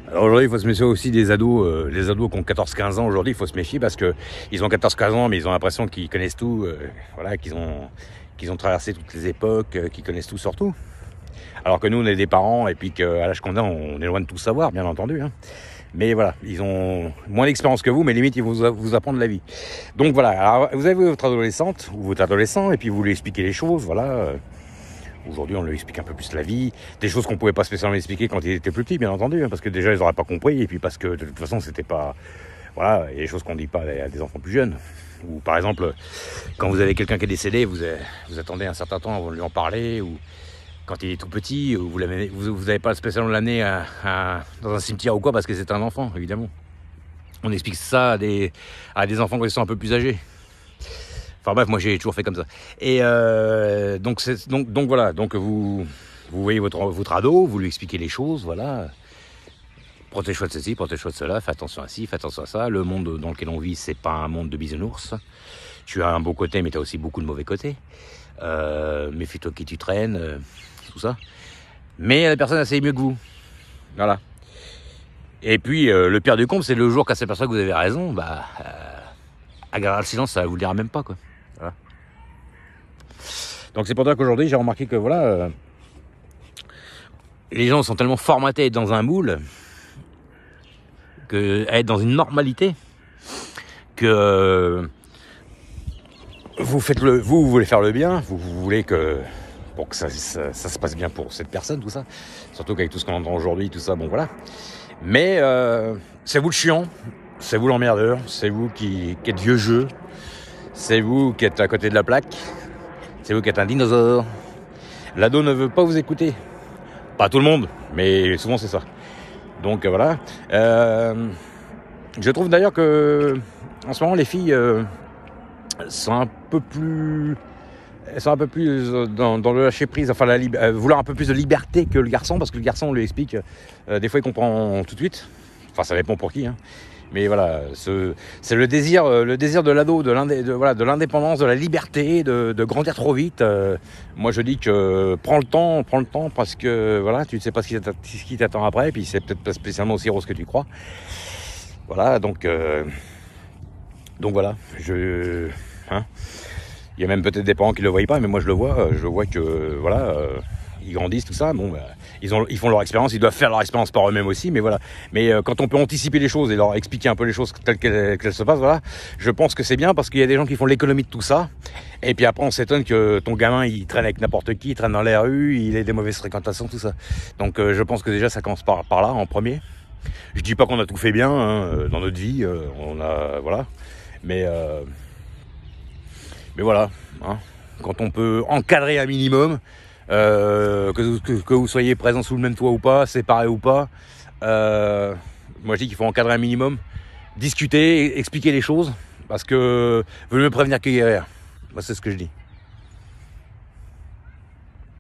Alors aujourd'hui, il faut se méfier aussi des ados. Les ados qui ont 14-15 ans aujourd'hui, il faut se méfier parce que ils ont 14-15 ans, mais ils ont l'impression qu'ils connaissent tout, voilà, qu'ils ont traversé toutes les époques, qu'ils connaissent tout sur tout. Alors que nous, on est des parents et puis qu'à l'âge qu'on a, on est loin de tout savoir, bien entendu. Hein. Mais voilà, ils ont moins d'expérience que vous, mais limite, ils vont vous apprendre la vie. Donc voilà, alors, vous avez votre adolescente ou votre adolescent et puis vous lui expliquez les choses, voilà. Aujourd'hui, on lui explique un peu plus la vie, des choses qu'on pouvait pas spécialement expliquer quand il était plus petit, bien entendu, hein, parce que déjà, ils n'auraient pas compris, et puis parce que de toute façon, c'était pas... Voilà, il y a des choses qu'on dit pas à des enfants plus jeunes. Ou par exemple, quand vous avez quelqu'un qui est décédé, vous attendez un certain temps avant de lui en parler, ou quand il est tout petit, ou vous n'avez pas spécialement l'année dans un cimetière ou quoi, parce que c'est un enfant, évidemment. On explique ça à des enfants qui sont un peu plus âgés. Enfin bref, moi j'ai toujours fait comme ça. Et donc voilà, donc vous voyez votre ado, vous lui expliquez les choses, voilà. Protège-toi de ceci, protège-toi de cela, fais attention à ci, fais attention à ça. Le monde dans lequel on vit, c'est pas un monde de bisounours. Tu as un beau côté, mais tu as aussi beaucoup de mauvais côtés. Méfie-toi qui tu traînes, tout ça. Mais la personne, elle sait mieux que vous. Voilà. Et puis, le pire du compte, c'est le jour qu'à cette personne que vous avez raison, agarrer le silence, ça vous le dira même pas, quoi. Voilà. Donc c'est pour ça qu'aujourd'hui, j'ai remarqué que, voilà, les gens sont tellement formatés à être dans un moule, à être dans une normalité, que vous voulez faire le bien, vous voulez pour que ça se passe bien pour cette personne, tout ça. Surtout qu'avec tout ce qu'on entend aujourd'hui, tout ça, bon voilà. Mais c'est vous le chiant, c'est vous l'emmerdeur, c'est vous qui êtes vieux jeu, c'est vous qui êtes à côté de la plaque, c'est vous qui êtes un dinosaure. L'ado ne veut pas vous écouter. Pas tout le monde, mais souvent c'est ça. Donc voilà. Je trouve d'ailleurs que en ce moment les filles sont un peu plus dans le lâcher prise, enfin vouloir un peu plus de liberté que le garçon, parce que le garçon on lui explique, des fois il comprend tout de suite. Enfin ça dépend pour qui, hein. Mais voilà, c'est le désir de l'ado, de l'indépendance, de la liberté, de grandir trop vite. Moi je dis que prends le temps, parce que voilà, tu ne sais pas ce qui t'attend après, et puis c'est peut-être pas spécialement aussi rose que tu crois. Voilà, donc voilà, il y a même peut-être des parents qui le voient pas, mais moi je le vois que voilà, ils grandissent tout ça. Bon, ils font leur expérience, ils doivent faire leur expérience par eux-mêmes aussi, mais voilà. Mais quand on peut anticiper les choses et leur expliquer un peu les choses telles qu'elles se passent, voilà, je pense que c'est bien parce qu'il y a des gens qui font l'économie de tout ça. Et puis après on s'étonne que ton gamin il traîne avec n'importe qui, il traîne dans les rues, il ait des mauvaises fréquentations, tout ça. Donc je pense que déjà ça commence par là en premier. Je dis pas qu'on a tout fait bien hein, dans notre vie, on a voilà, mais voilà, hein, quand on peut encadrer un minimum, que vous soyez présents sous le même toit ou pas, séparés ou pas, moi je dis qu'il faut encadrer un minimum, discuter, expliquer les choses, parce que vaut mieux prévenir que guérir. Moi c'est ce que je dis.